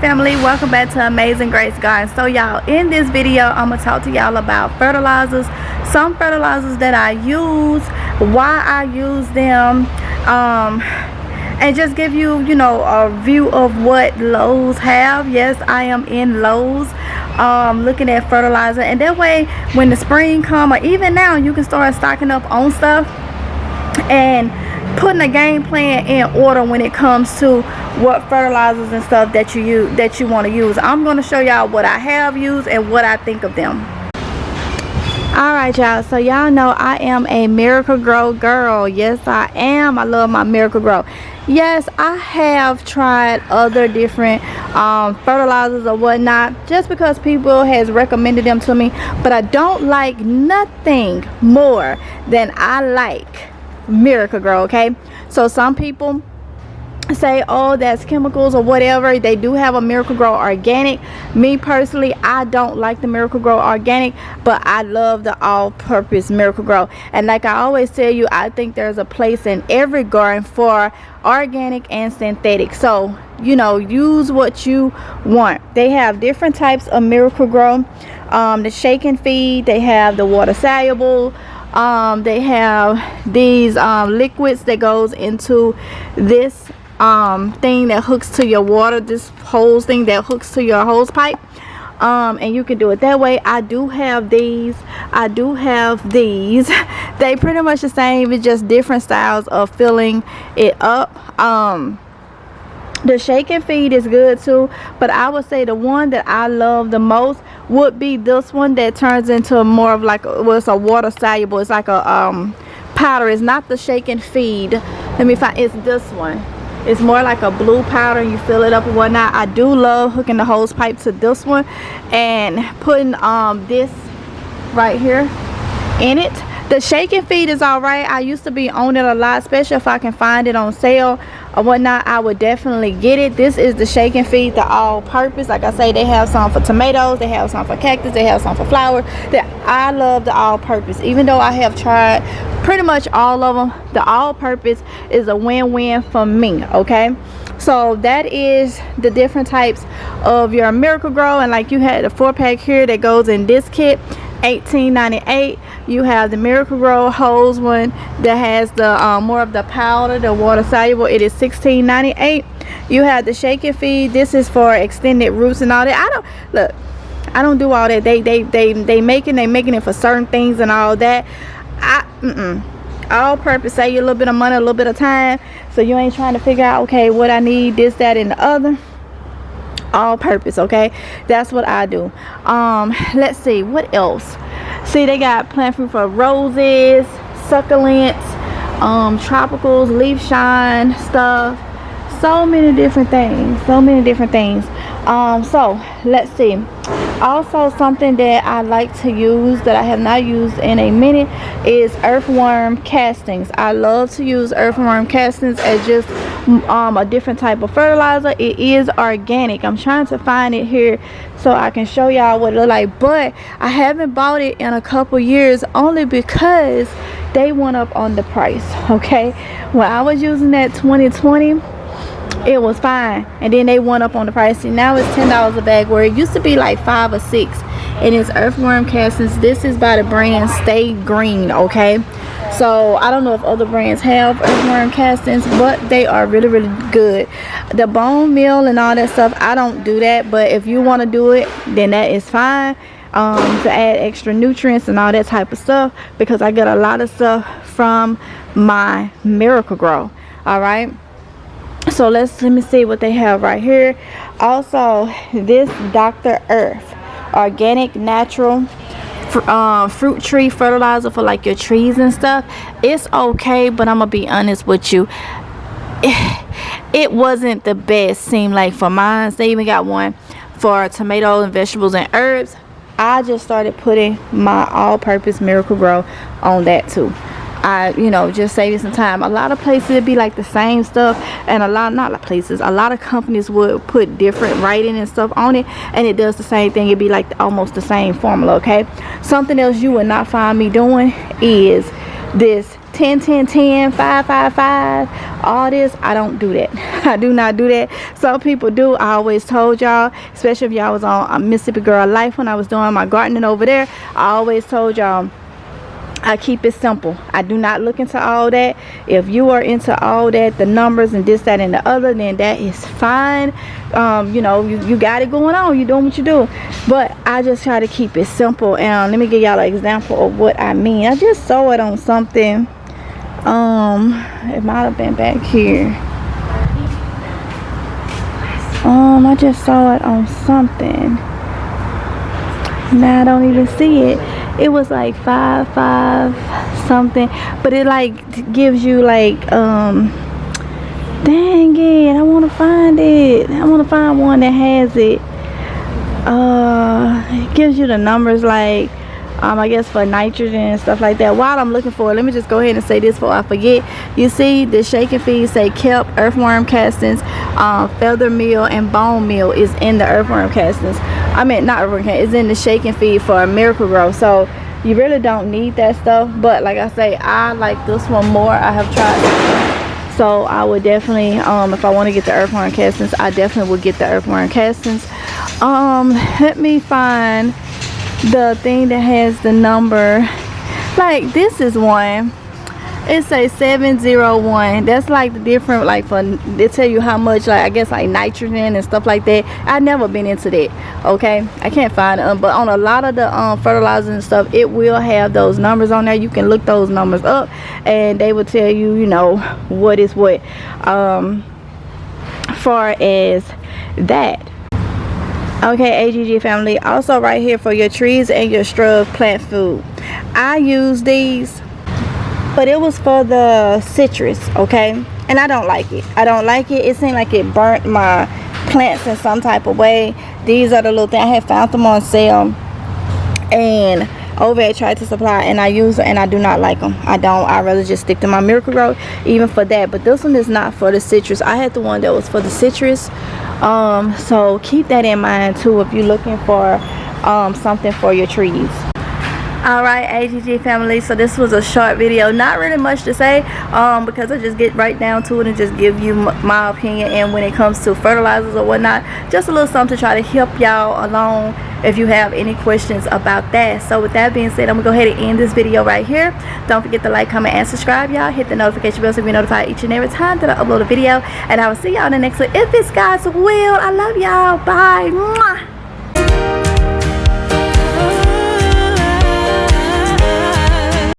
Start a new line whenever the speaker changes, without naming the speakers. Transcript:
family, welcome back to Amazing Grace Garden. So y'all, in this video I'm gonna talk to y'all about fertilizers, some fertilizers that I use, why I use them, and just give you a view of what Lowe's have. Yes, I am in Lowe's looking at fertilizer, and that way when the spring come, or even now, you can start stocking up on stuff and putting a game plan in order when it comes to what fertilizers and stuff that you want to use. I'm going to show y'all what I have used and what I think of them. Alright y'all, so y'all know I am a Miracle-Gro girl. Yes, I am. I love my Miracle-Gro. Yes, I have tried other different fertilizers or whatnot, just because people has recommended them to me, but I don't like nothing more than I like Miracle-Gro. Okay, so some people say, oh, that's chemicals or whatever. They do have a Miracle-Gro organic. Me personally, I don't like the Miracle-Gro organic, but I love the all-purpose Miracle-Gro. And like I always tell you, I think there's a place in every garden for organic and synthetic. So use what you want. They have different types of Miracle-Gro. The shake and feed, they have the water soluble, they have these liquids that goes into this thing that hooks to your water, this hose thing that hooks to your hose pipe, and you can do it that way. I do have these. They pretty much the same, it's just different styles of filling it up. The shake and feed is good too, but I would say the one that I love the most would be this one that turns into more of like it's a water soluble. It's like a powder. It's not the shake and feed. Let me find. It's this one. It's more like a blue powder, and you fill it up and whatnot. I do love hooking the hose pipe to this one and putting this right here in it. The shake and feed is all right. I used to be on it a lot, especially if I can find it on sale or whatnot. I would definitely get it. This is the shake and feed, the all-purpose. Like I say, they have some for tomatoes, they have some for cactus, they have some for flowers. I love the all-purpose. Even though I have tried pretty much all of them, the all-purpose is a win-win for me. Okay, so that is the different types of your Miracle-Gro. And like you had the 4-pack here that goes in this kit, $18.98. You have the Miracle-Gro hose one that has the more of the powder, the water soluble. It is $16.98. You have the shake and feed. This is for extended roots and all that. I don't do all that. They making it for certain things and all that. All purpose, save you a little bit of money, a little bit of time, so you ain't trying to figure out, okay, what I need, this, that, and the other. All purpose. Okay, that's what I do. Let's see what else. See, they got plant food for roses, succulents, tropicals, leaf shine stuff, so many different things, so let's see. Also, something that I like to use that I have not used in a minute is earthworm castings. I love to use earthworm castings as just a different type of fertilizer. It is organic. I'm trying to find it here so I can show y'all what it looks like, but I haven't bought it in a couple years only because they went up on the price. Okay, when I was using that 2020, it was fine, and then they went up on the price, and now it's $10 a bag where it used to be like $5 or $6. And it's earthworm castings. This is by the brand Stay Green. Okay, so I don't know if other brands have earthworm castings, but they are really, really good. The bone meal and all that stuff, I don't do that, but if you want to do it, then that is fine, to add extra nutrients and all that type of stuff, because I get a lot of stuff from my Miracle-Gro. All right, so let me see what they have right here. Also, this Dr. Earth organic natural fruit tree fertilizer for like your trees and stuff. It's okay, but I'm gonna be honest with you, it wasn't the best, seemed like, for mine. They even got one for tomatoes and vegetables and herbs. I just started putting my all-purpose Miracle-Gro on that too. Just save you some time. A lot of places it'd be like the same stuff, and a lot of companies would put different writing and stuff on it, and it does the same thing. It'd be like almost the same formula. Okay, something else you would not find me doing is this 10 10 10 5 5 5, all this. I don't do that. I do not do that. Some people do. I always told y'all, especially if y'all was on Mississippi Girl Life when I was doing my gardening over there, I always told y'all I keep it simple. I do not look into all that. If you are into all that, the numbers and this, that, and the other, then that is fine. You know, you got it going on. You doing what you do. But I just try to keep it simple. And let me give y'all an example of what I mean. I just saw it on something. It might have been back here. I just saw it on something. Now I don't even see it. It was like 5 5 something, but it like gives you like dang it, I want to find it. I want to find one that has it. It gives you the numbers like I guess for nitrogen and stuff like that. While I'm looking for it, let me just go ahead and say this before I forget. You see the shake and feed say kelp, earthworm castings, feather meal, and bone meal is in the earthworm castings. I mean, not earthworm castings, it's in the shake and feed for Miracle Grow. So you really don't need that stuff. But like I say, I like this one more. I have tried. So I would definitely, if I want to get the earthworm castings, I definitely would get the earthworm castings. Let me find the thing that has the number. Like this is one. It says 701. That's like the different, like for they tell you how much, like I guess like nitrogen and stuff like that. I've never been into that. Okay, I can't find it, but on a lot of the fertilizers and stuff, it will have those numbers on there. You can look those numbers up and they will tell you, you know, what is what far as that. Okay, AGG family, also right here for your trees and your shrub plant food, I use these, but it was for the citrus, okay, and I don't like it. I don't like it. It seemed like it burnt my plants in some type of way. These are the little things. I had found them on sale and over at Try to Supply, and I use them and I do not like them. I rather just stick to my Miracle Grow even for that. But this one is not for the citrus. I had the one that was for the citrus. So keep that in mind too if you're looking for something for your trees. Alright, AGG family, so this was a short video, not really much to say because I just get right down to it and just give you my opinion. And when it comes to fertilizers or whatnot, just a little something to try to help y'all along if you have any questions about that. So with that being said, I'm gonna go ahead and end this video right here. Don't forget to like, comment, and subscribe, y'all. Hit the notification bell so you'll be notified each and every time that I upload a video, and I will see y'all in the next one if it's God's will. I love y'all. Bye. Mwah.